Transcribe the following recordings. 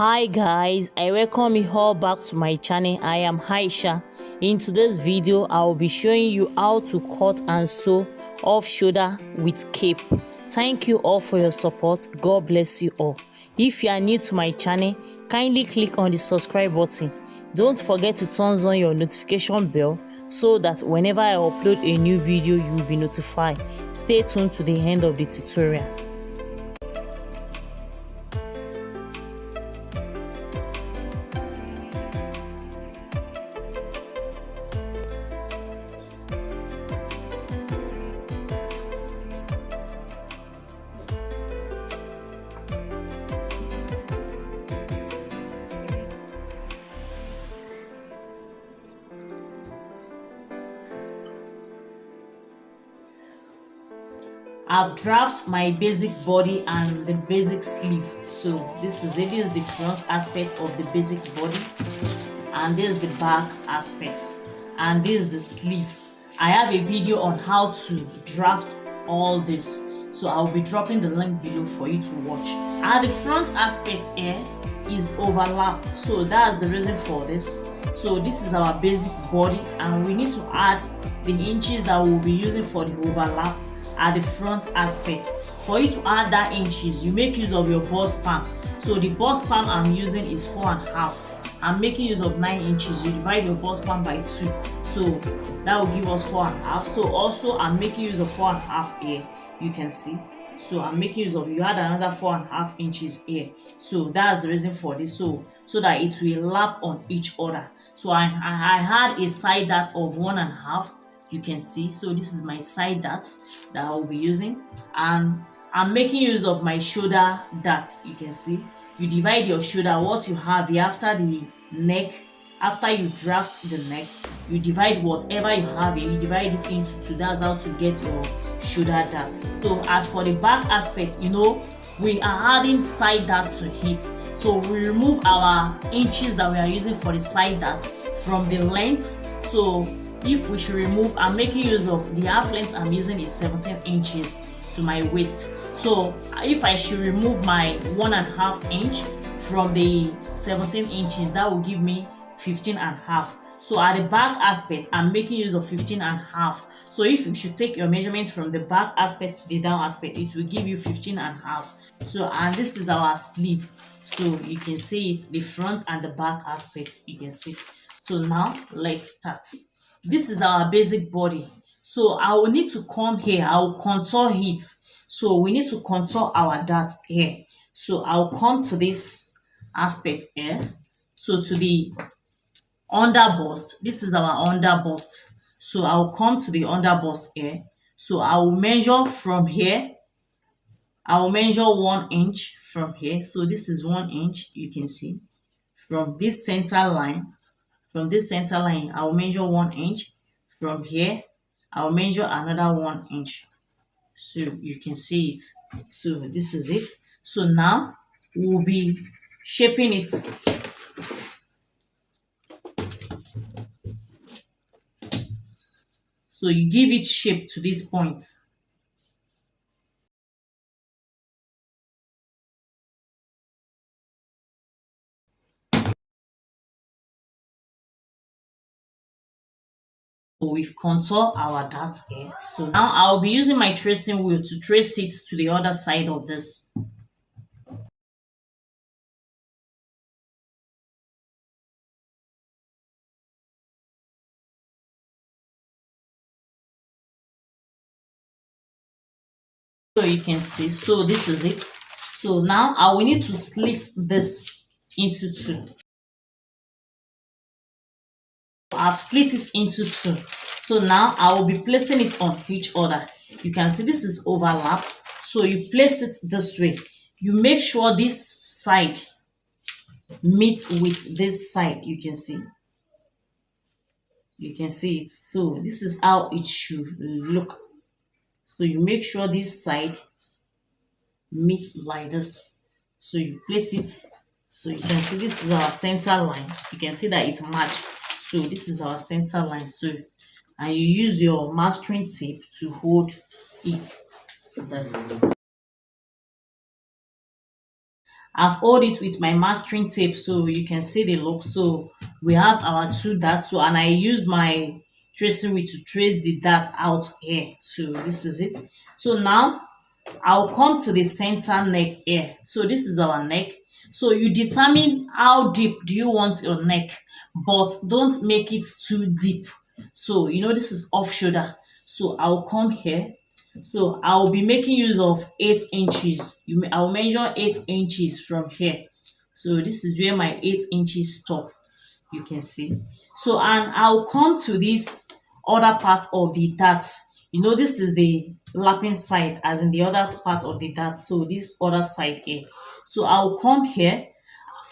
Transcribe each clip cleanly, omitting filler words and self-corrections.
Hi guys, I welcome you all back to my channel. I am Aisha. In today's video I will be showing you how to cut and sew off shoulder with cape. Thank you all for your support. God bless you all. If you are new to my channel, kindly click on the subscribe button. Don't forget to turn on your notification bell so that whenever I upload a new video you will be notified. Stay tuned to the end of the tutorial. I've drafted my basic body and the basic sleeve. So this is it. This is the front aspect of the basic body, and this is the back aspect, and this is the sleeve. I have a video on how to draft all this, so I'll be dropping the link below for you to watch. And the front aspect here is overlap, so that's the reason for this. So this is our basic body, and we need to add the inches that we'll be using for the overlap at the front aspect. For you to add that inches, you make use of your bust palm. So the bust palm I'm using is 4.5. I'm making use of 9 inches. You divide your bust palm by 2, so that will give us 4.5. So also I'm making use of 4.5 here, you can see. So I'm making use of, you add another 4.5 inches here. So that's the reason for this, so that it will lap on each other. So I had a side dart of 1.5, you can see. So this is my side dart that I will be using, and I'm making use of my shoulder dart. You can see, you divide your shoulder, what you have here after the neck, after you draft the neck, you divide whatever you have here, you divide it into 2. That's how to get your shoulder dart. So as for the back aspect, you know, we are adding side dart to it, so we remove our inches that we are using for the side dart from the length. So if we should remove, I'm making use of the half length I'm using is 17 inches to my waist. So if I should remove my 1.5 inch from the 17 inches, that will give me 15.5. So at the back aspect, I'm making use of 15.5. So if you should take your measurement from the back aspect to the down aspect, it will give you 15.5. So, and this is our sleeve. So you can see it, the front and the back aspect, you can see. So now let's start. This is our basic body. So I will need to come here, I will contour it. So we need to contour our dart here. So I'll come to this aspect here. So to the under bust, this is our under bust. So I'll come to the under bust here. So I will measure from here. I will measure 1 inch from here. So this is 1 inch, you can see. From this center line, I will measure 1 inch. From here, I will measure another 1 inch. So you can see it. So this is it. So now we'll be shaping it. So you give it shape to this point. We've contoured our dart here. So now I'll be using my tracing wheel to trace it to the other side of this. So you can see, so this is it. So now I will need to slit this into 2. I've split it into 2. So now I will be placing it on each other. You can see this is overlap. So you place it this way. You make sure this side meets with this side. You can see. You can see it. So this is how it should look. So you make sure this side meets like this. So you place it. So you can see this is our center line. You can see that it matched. So this is our center line. So, and you use your mastering tape to hold it. I've hold it with my mastering tape so you can see the look. So we have our two dots. So and I use my tracing wheel to trace the dot out here. So this is it. So now I'll come to the center neck here. So this is our neck. So you determine how deep do you want your neck, but don't make it too deep. So this is off shoulder. So I'll come here. So I'll be making use of 8 inches. I'll measure 8 inches from here. So this is where my 8 inches stop. You can see. So and I'll come to this other part of the dart. This is the lapping side, as in the other part of the dart. So this other side here. So I'll come here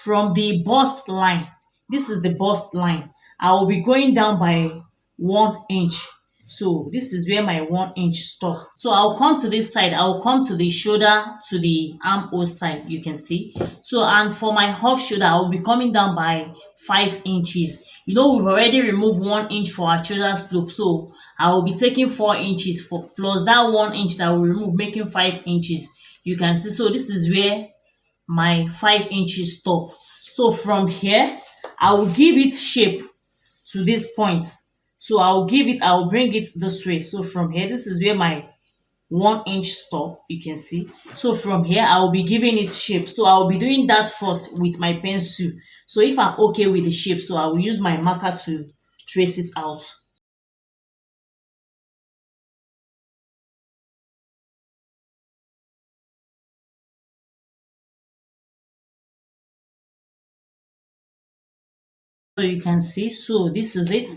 from the bust line. This is the bust line. I'll be going down by 1 inch. So this is where my 1 inch stop. So I'll come to this side. I'll come to the shoulder, to the armhole side. You can see. So and for my half shoulder, I'll be coming down by 5 inches. We've already removed 1 inch for our shoulder slope. So I will be taking 4 inches for plus that 1 inch that we remove, making 5 inches. You can see. So this is where my 5 inches stop. So from here, I will give it shape to this point. So I'll bring it this way. So from here, this is where my 1 inch stop, you can see. So from here, I'll be giving it shape. So I'll be doing that first with my pencil. So if I'm okay with the shape, so I will use my marker to trace it out. So you can see, so this is it.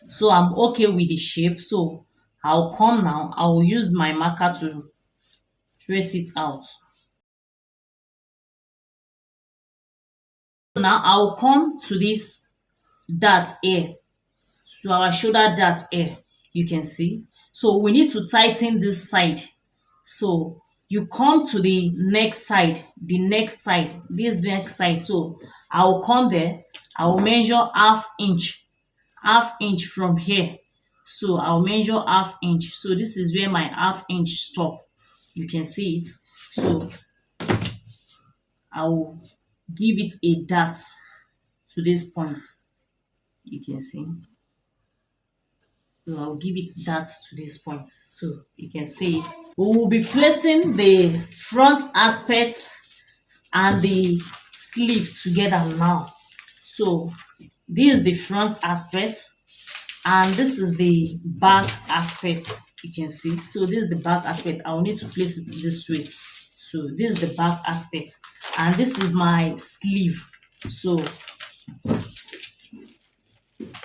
So I'm okay with the shape. So I'll come now, I will use my marker to trace it out. Now I'll come to this dart here, to our shoulder dart here. You can see. So we need to tighten this side. So you come to the next side, this next side. So I'll come there. I'll measure half inch from here. So I'll measure half inch. So this is where my half inch stop. You can see it. So I'll give it a dart to this point. You can see. So I'll give it that to this point. So you can see it. We will be placing the front aspect and the sleeve together now. So this is the front aspect and this is the back aspect. You can see. So this is the back aspect. I'll need to place it this way. So this is the back aspect and this is my sleeve. So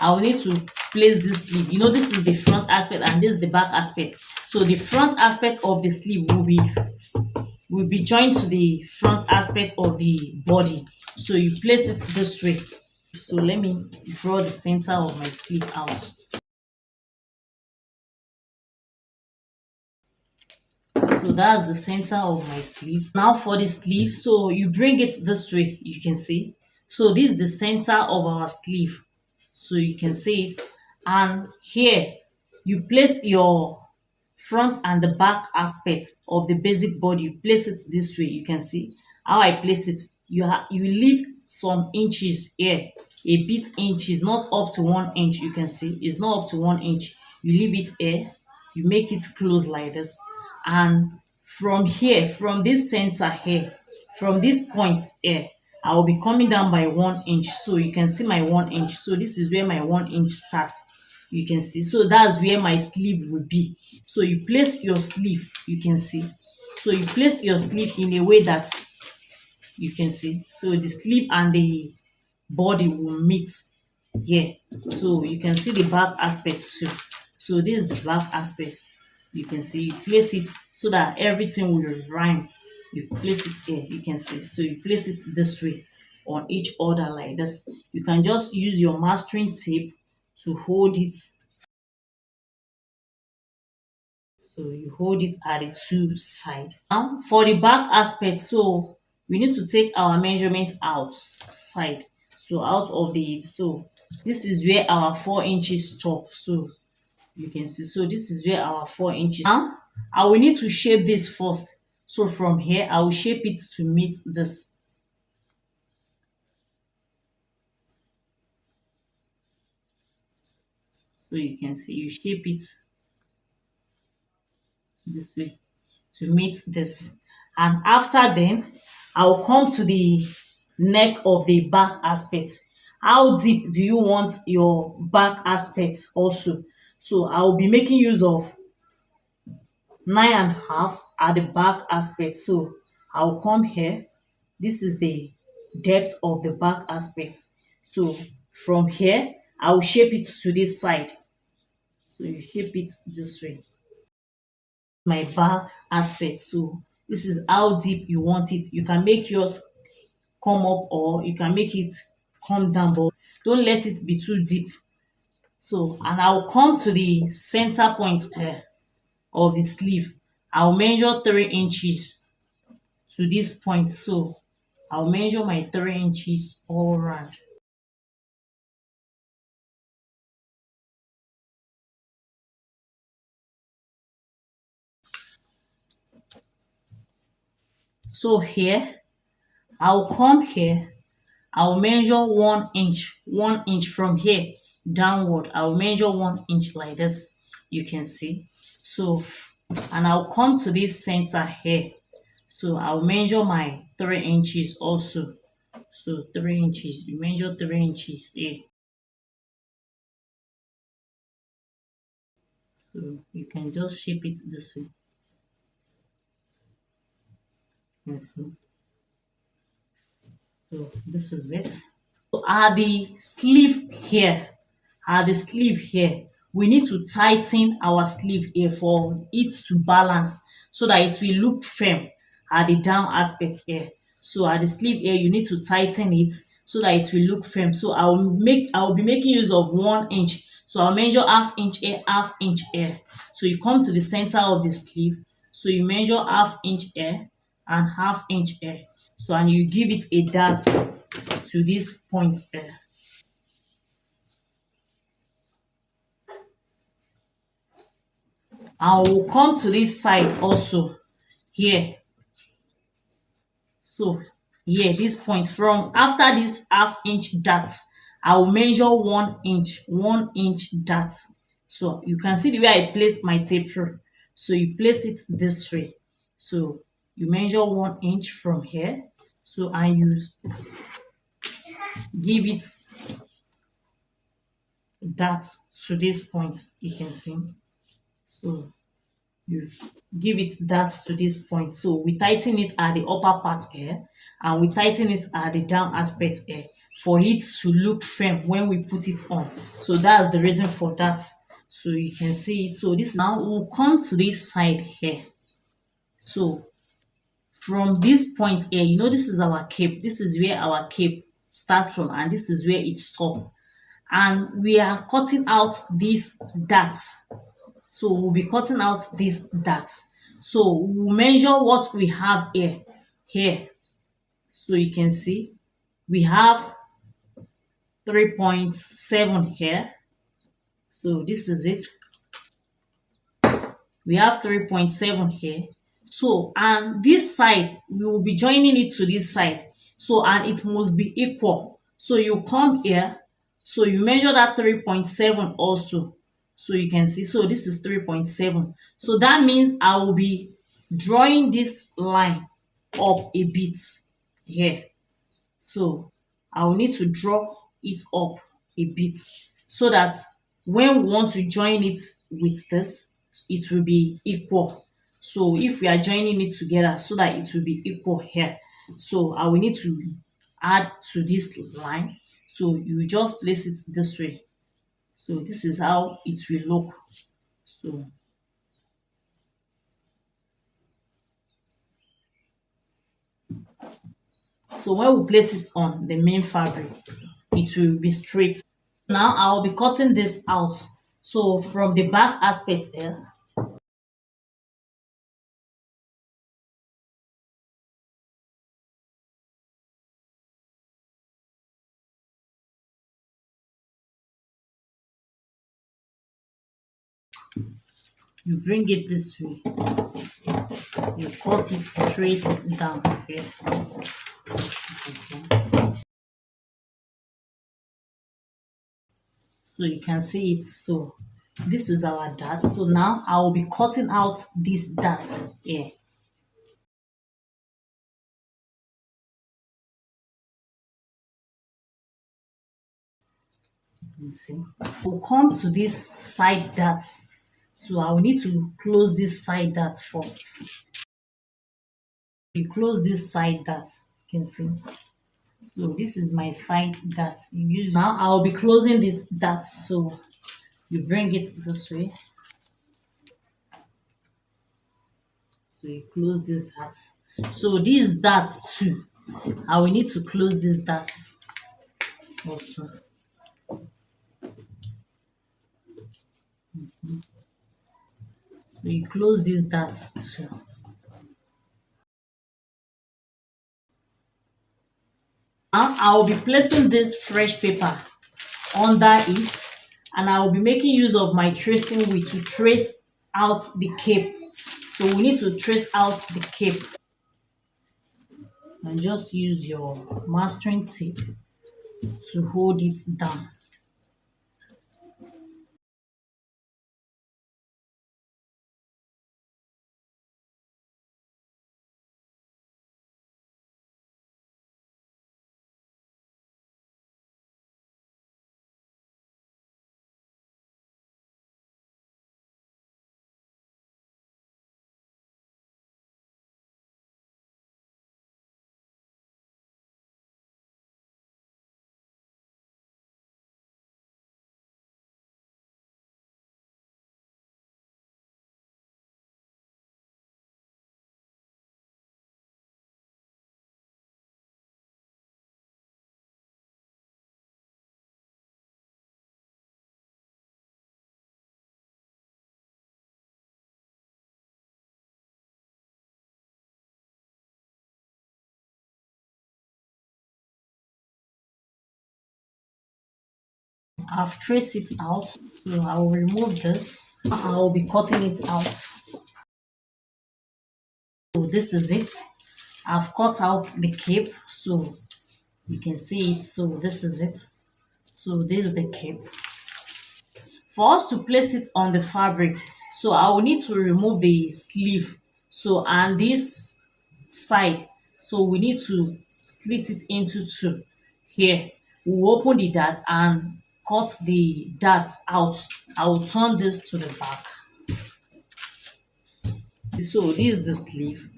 I'll need to place this sleeve. This is the front aspect and this is the back aspect. So the front aspect of the sleeve will be joined to the front aspect of the body. So you place it this way. So let me draw the center of my sleeve out. So that's the center of my sleeve. Now for the sleeve, so you bring it this way, you can see. So this is the center of our sleeve. So you can see it. And here, you place your front and the back aspect of the basic body. You place it this way. You can see how I place it. You leave some inches here, a bit inches, not up to 1 inch. You can see it's not up to 1 inch. You leave it here. You make it close like this. And from here, from this center here, from this point here, I will be coming down by 1 inch. So you can see my 1 inch. So this is where my 1 inch starts. You can see. So that's where my sleeve will be. So you place your sleeve. You can see. So you place your sleeve in a way that you can see. So the sleeve and the body will meet here. So you can see the back aspect too. So this is the back aspect. You can see, you place it so that everything will rhyme. You place it here, you can see. So you place it this way on each other like this. You can just use your mastering tape to hold it. So you hold it at the two sides. Now for the back aspect, so we need to take our measurement outside. So out of so this is where our 4 inches stop. So you can see. So this is where our 4 inches. Now I will need to shape this first. So from here, I will shape it to meet this. So you can see you shape it this way to meet this. And after then, I'll come to the neck of the back aspect. How deep do you want your back aspect also? So I'll be making use of 9.5 at the back aspect. So I'll come here. This is the depth of the back aspect. So from here, I'll shape it to this side. So you shape it this way. My back aspect. So this is how deep you want it. You can make yours come up or you can make it come down, but don't let it be too deep. So, and I'll come to the center point of the sleeve. I'll measure 3 inches to this point. So I'll measure my 3 inches all around. So here, I'll come here. I'll measure 1 inch from here downward. I'll measure 1 inch like this. You can see. So, and I'll come to this center here. So I'll measure my 3 inches also. So 3 inches. You measure 3 inches here. So you can just shape it this way. You can see. So this is it. So at the sleeve here, we need to tighten our sleeve here for it to balance so that it will look firm at the down aspect here. So at the sleeve here, you need to tighten it so that it will look firm. So I'll be making use of 1 inch. So I'll measure half inch here, half inch here. So you come to the center of the sleeve. So you measure half inch here and half inch here. So and you give it a dart to this point here. I will come to this side also here. So here, this point from after this half inch dart, I will measure 1 inch dart. So you can see the way I placed my taper. So you place it this way. So you measure 1 inch from here. So I use give it dart to this point. You can see. So you give it that to this point. So we tighten it at the upper part here and we tighten it at the down aspect here for it to look firm when we put it on. So that's the reason for that. So you can see it. So this now we'll come to this side here. So from this point here, you know, this is our cape. This is where our cape starts from and this is where it stops. And we are cutting out this dart. So we'll be cutting out this dart. So we'll measure what we have here. So you can see we have 3.7 here. So this is it. We have 3.7 here. So, and this side, we will be joining it to this side. So, and it must be equal. So you come here. So you measure that 3.7 also. So you can see, so this is 3.7. So that means I will be drawing this line up a bit here. So I will need to draw it up a bit so that when we want to join it with this, it will be equal. So if we are joining it together so that it will be equal here. So I will need to add to this line. So you just place it this way. So this is how it will look. So when we place it on the main fabric, it will be straight. Now I'll be cutting this out. So from the back aspect here, you bring it this way. You cut it straight down here. So you can see it. So this is our dart. So now I will be cutting out this dart here. You see, we'll come to this side dart. So I will need to close this side dart first. You close this side dart. You can see. So this is my side dart. You use now. I will be closing this dart. So you bring it this way. So you close this dart. So this dart too, I will need to close this dart also. So you close this dart too. Now I will be placing this fresh paper under it, and I will be making use of my tracing wheel to trace out the cape. So we need to trace out the cape, and just use your mastering tape to hold it down. I've traced it out, so I will remove this. I will be cutting it out. So this is it. I've cut out the cape, so you can see it. So this is it. So this is the cape. For us to place it on the fabric, so I will need to remove the sleeve. So and this side, so we need to split it into two. Here, we'll open the dart and cut the dart out. I will turn this to the back. So this is the sleeve.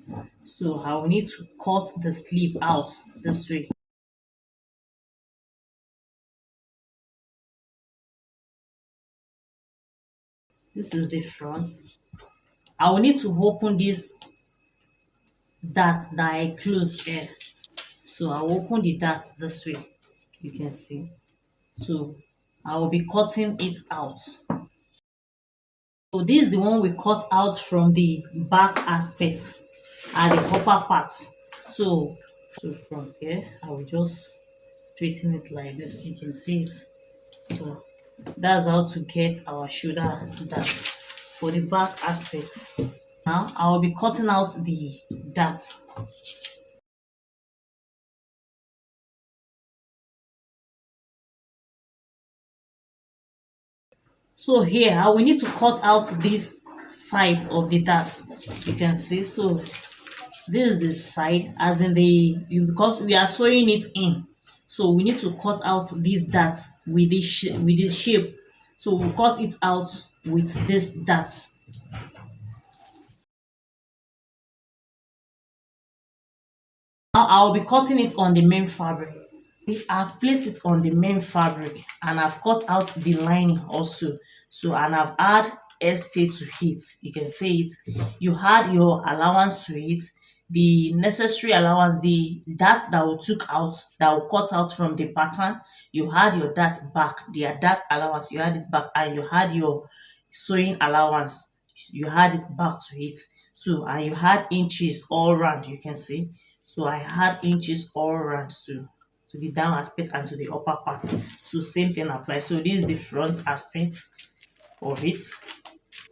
So I will need to cut the sleeve out this way. This is the front. I will need to open this dart that I closed here. So I will open the dart this way. You can see. So I will be cutting it out. So this is the one we cut out from the back aspect at the upper part. So from here, I will just straighten it like this. You can see it. So that's how to get our shoulder dart for the back aspect. Now I will be cutting out the dart. So here I will need to cut out this side of the dart. You can see. So this is the side, as in because we are sewing it in. So we need to cut out this dart with this shape. So we'll cut it out with this dart. Now I'll be cutting it on the main fabric. I've placed it on the main fabric and I've cut out the lining also. So and I've add stay to it. You can see it. You had your allowance to it, the necessary allowance, the dart that we took out, that we cut out from the pattern. You had your dart back, the dart allowance, you had it back, and you had your sewing allowance, you had it back to it. So and you had inches all round, you can see. So I had inches all around to the down aspect and to the upper part. So same thing applies. So this is the front aspect of it,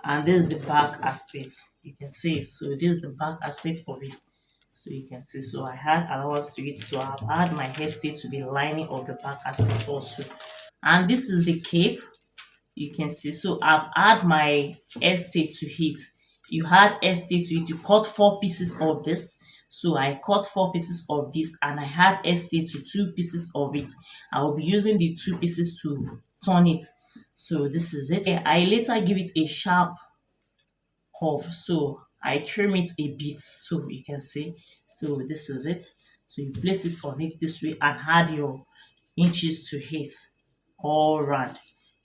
and this is the back aspect. You can see it. So this is the back aspect of it. So you can see. So I had allowance to it. So I've had my hairstay to the lining of the back aspect also. And this is the cape. You can see. So I've add my stay to it. You add stay to it. You cut 4 pieces of this. So I cut 4 pieces of this and I had stay to 2 pieces of it. I will be using the 2 pieces to turn it. So this is it. I later give it a sharp curve. So I trim it a bit so you can see. So this is it. So you place it on it this way and add your inches to it all round.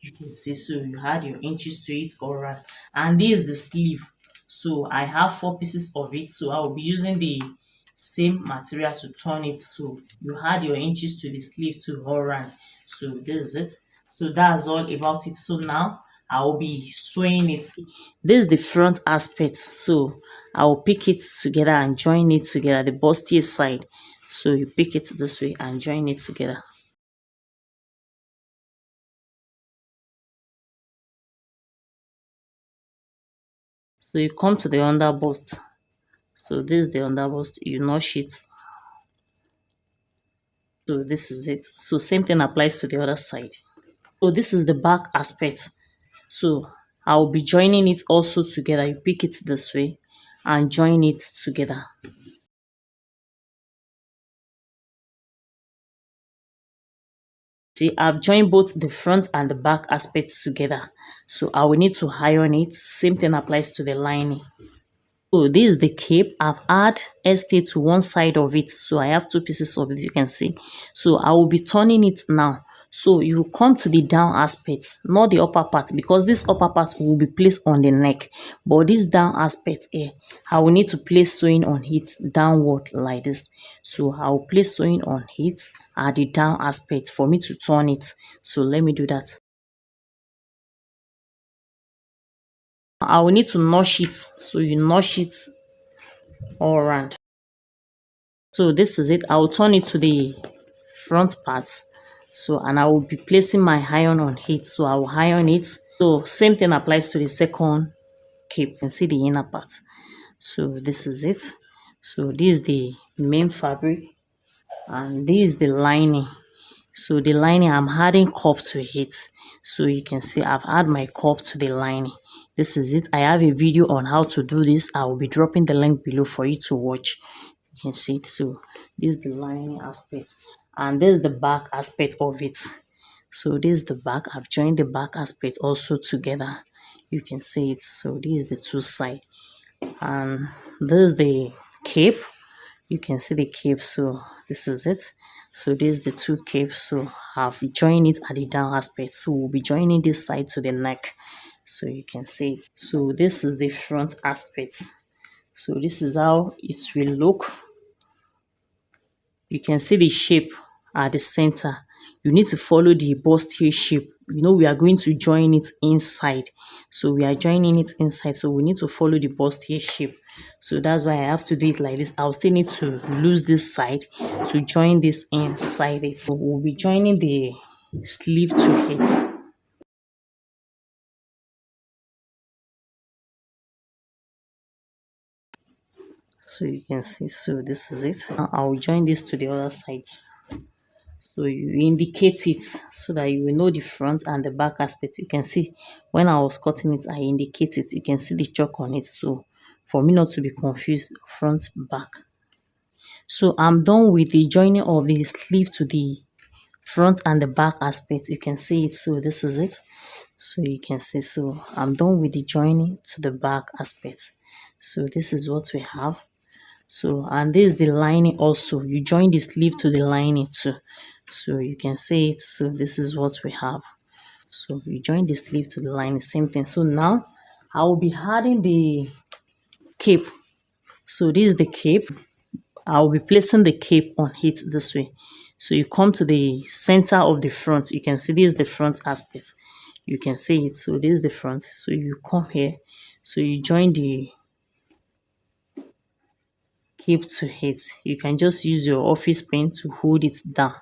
You can see, so you add your inches to it all round. And this is the sleeve. So I have 4 pieces of it. So I will be using the same material to turn it. So you add your inches to the sleeve to all round. So this is it. So that's all about it. So now I will be sewing it. This is the front aspect. So I will pick it together and join it together, the bustier side. So you pick it this way and join it together. So you come to the under bust. So this is the under bust. You notch it. So this is it. So same thing applies to the other side. So this is the back aspect. So I will be joining it also together. You pick it this way and join it together. See, I've joined both the front and the back aspects together. So I will need to iron it. Same thing applies to the lining. So this is the cape. I've add stay to one side of it. So I have 2 pieces of it, you can see. So I will be turning it now. So you come to the down aspect, not the upper part, because this upper part will be placed on the neck. But this down aspect here, I will need to place sewing on it downward like this. So I will place sewing on it at the down aspect for me to turn it. So let me do that. I will need to notch it. So you notch it all around. So this is it. I will turn it to the front part. So and I will be placing my iron on it. So I will iron it. So same thing applies to the second cape. You can see the inner part. So this is it. So this is the main fabric and this is the lining. So the lining, I'm adding cup to it. So you can see I've added my cup to the lining. This is it. I have a video on how to do this. I will be dropping the link below for you to watch. You can see it. So this is the lining aspect and this is the back aspect of it. So this is the back. I've joined the back aspect also together. You can see it. So this is the two side and this is the cape. You can see the cape. So this is it. So this is the two capes. So I've joined it at the down aspect. So we'll be joining this side to the neck. So you can see it. So this is the front aspect. So this is how it will look. You can see the shape at the center. You need to follow the bustier shape. You know, we are going to join it inside. So we are joining it inside. So we need to follow the bustier shape. So that's why I have to do it like this. I'll still need to lose this side to join this inside it. So we'll be joining the sleeve to it. So you can see, so this is it. Now I will join this to the other side. So you indicate it so that you will know the front and the back aspect. You can see when I was cutting it, I indicate it. You can see the chalk on it. So for me not to be confused, front, back. So I'm done with the joining of the sleeve to the front and the back aspect. You can see it. So this is it. So you can see, so I'm done with the joining to the back aspect. So this is what we have. So and this is the lining also. You join the sleeve to the lining too. So you can see it. So this is what we have. So you join the sleeve to the lining, same thing. So now I will be adding the cape. So this is the cape. I will be placing the cape on it this way. So you come to the center of the front. You can see this is the front aspect. You can see it. So this is the front. So you come here. So you join the cape to it. You can just use your office pen to hold it down.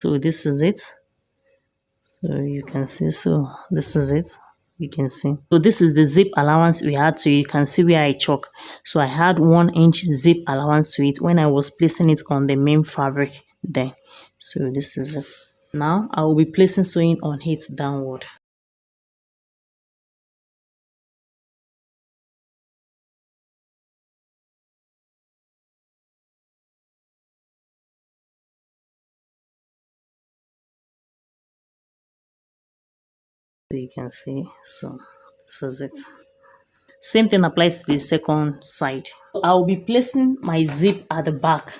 So this is it. So you can see, so this is it. You can see. So this is the zip allowance we had to. You can see where I chalk. So I had 1 inch zip allowance to it when I was placing it on the main fabric there. So this is it. Now I will be placing sewing on it downward. So you can see, so this is it. Same thing applies to the second side. I will be placing my zip at the back.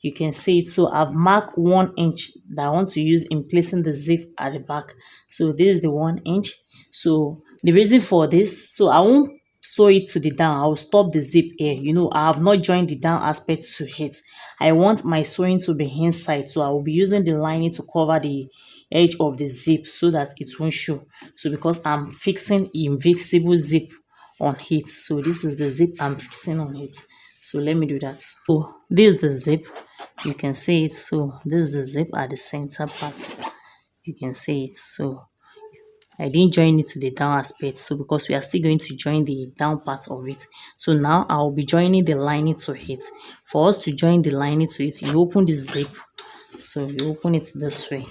You can see it. So I've marked 1 inch that I want to use in placing the zip at the back. So this is the 1 inch. So the reason for this, so I won't sew it to the down. I will stop the zip here. You know, I have not joined the down aspect to it. I want my sewing to be inside. So I will be using the lining to cover the edge of the zip so that it won't show. So because I'm fixing invisible zip on it, so this is the zip I'm fixing on it. So let me do that. So this is the zip, you can see it. So this is the zip at the center part, you can see it. So I didn't join it to the down aspect, so because we are still going to join the down part of it. So now I will be joining the lining to it. For us to join the lining to it, you open the zip. So you open it this way.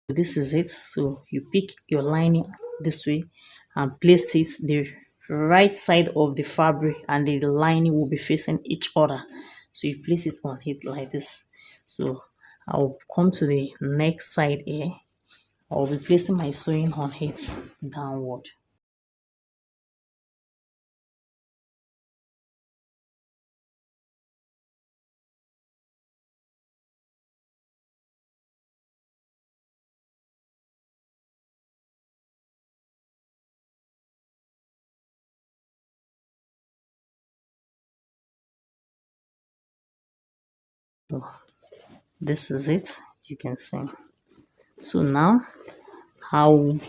This is it. So you pick your lining this way and place it the right side of the fabric, and the lining will be facing each other. So you place it on it like this. So I'll come to the next side here. I'll be placing my sewing on it downward. So this is it, you can see. So now I'll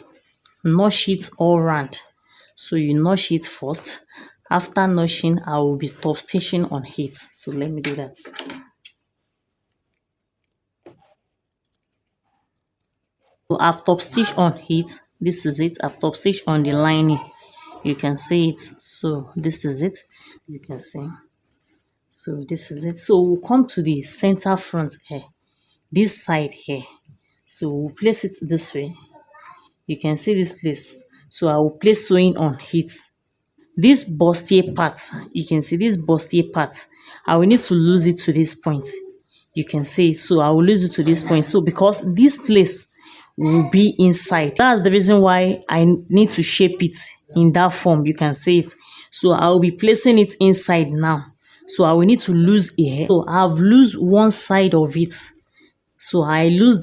notch it all round. So you notch it first. After notching, I will be top stitching on it. So let me do that. So I've top stitched on it. This is it. I've top stitched on the lining. You can see it. So this is it. You can see. So this is it. So we'll come to the center front here. This side here. So we'll place it this way. You can see this place. So I will place sewing on it. This bustier part, you can see this bustier part. I will need to lose it to this point. You can see it. So I will lose it to this point. So because this place will be inside, that's the reason why I need to shape it in that form. You can see it. So I will be placing it inside now. So I will need to lose here. So I've lose one side of it. So I lose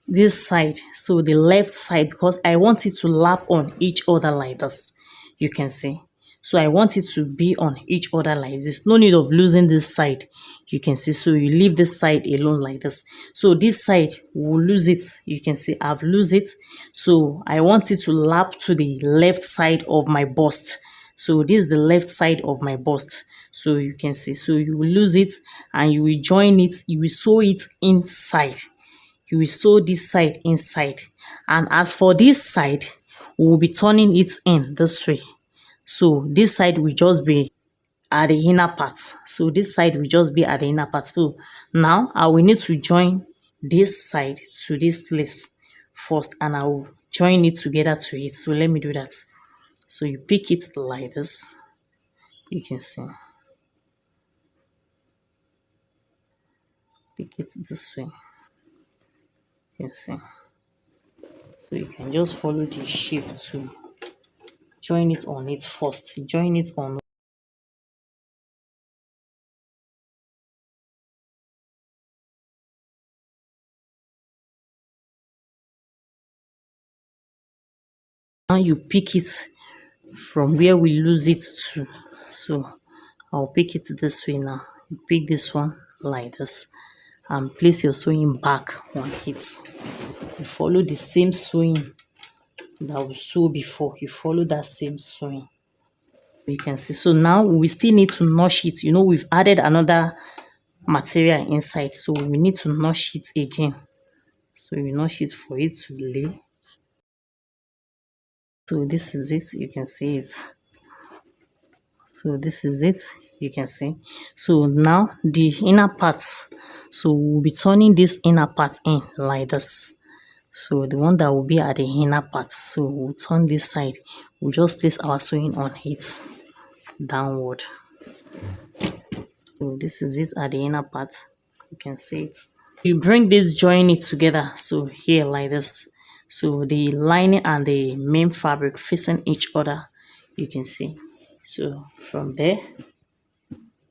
this side, so the left side, because I want it to lap on each other like this. You can see. So I want it to be on each other like this. No need of losing this side. You can see. So you leave this side alone like this. So this side will lose it. You can see I've lose it. So I want it to lap to the left side of my bust. So this is the left side of my bust. So you can see. So you will lose it and you will join it. You will sew it inside. You will sew this side inside, and as for this side, we will be turning it in this way. So this side will just be at the inner part. So this side will just be at the inner part. So now I will need to join this side to this place first, and I will join it together to it. So let me do that. So you pick it like this. You can see. Pick it this way. You can see. So you can just follow the shape to join it on it first. Join it on. Now you pick it from where we lose it to. So I'll pick it this way now. You pick this one like this and place your sewing back on it. You follow the same sewing that we sew before. You follow that same sewing. You can see. So now we still need to notch it. You know, we've added another material inside, so we need to notch it again. So you notch it for it to lay. So this is it, you can see it. So this is it, you can see. So now the inner part, so we'll be turning this inner part in like this. So the one that will be at the inner part, so we'll turn this side, we'll just place our sewing on it downward. So this is it at the inner part, you can see it. You bring this, join it together, so here like this. So the lining and the main fabric facing each other, you can see. So from there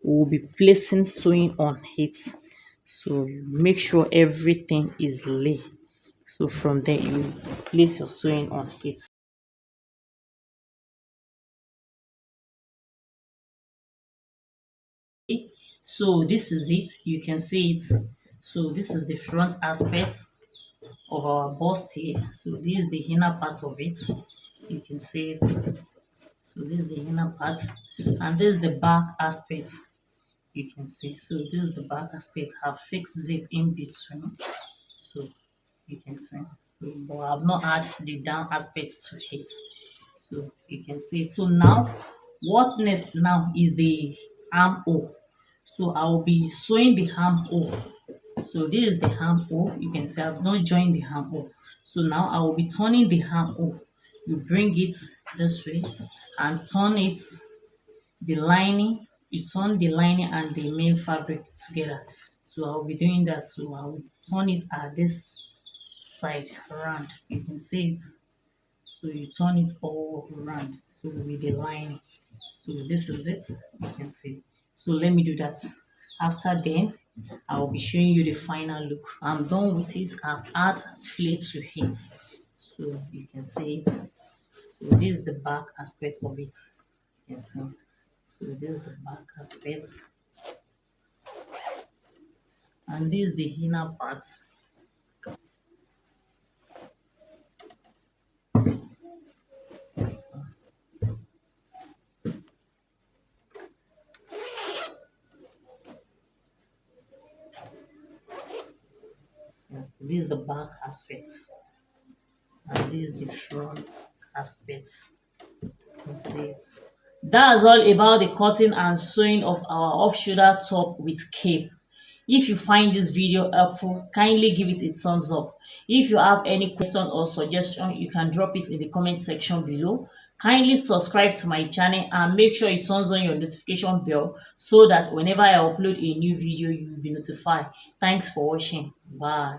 we'll be placing sewing on it, so make sure everything is laid. So from there you place your sewing on it. So this is it, you can see it. So this is the front aspect of our bustier. So this is the inner part of it, you can see it. So this is the inner part, and this is the back aspect, you can see. So this is the back aspect, have fixed zip in between, so you can see. So but I've not add the down aspect to it, so you can see it. So now what next now is the armhole. So I will be sewing the armhole. So this is the armhole, you can see I've not joined the armhole. So now I will be turning the armhole. You bring it this way and turn it, the lining, you turn the lining and the main fabric together. So I'll be doing that. So I'll turn it at this side around, you can see it. So you turn it all around, so with the lining. So this is it, you can see. So let me do that. After then I will be showing you the final look. I'm done with it. I've added flair to it, so you can see it. So this is the back aspect of it, you can see. So this is the back aspect, and this is the inner part. So, yes, this is the back aspect, and this is the front aspect. You can see it. That's all about the cutting and sewing of our off-shoulder top with cape. If you find this video helpful, kindly give it a thumbs up. If you have any question or suggestion, you can drop it in the comment section below. Kindly subscribe to my channel and make sure you turn on your notification bell so that whenever I upload a new video, you will be notified. Thanks for watching. Bye.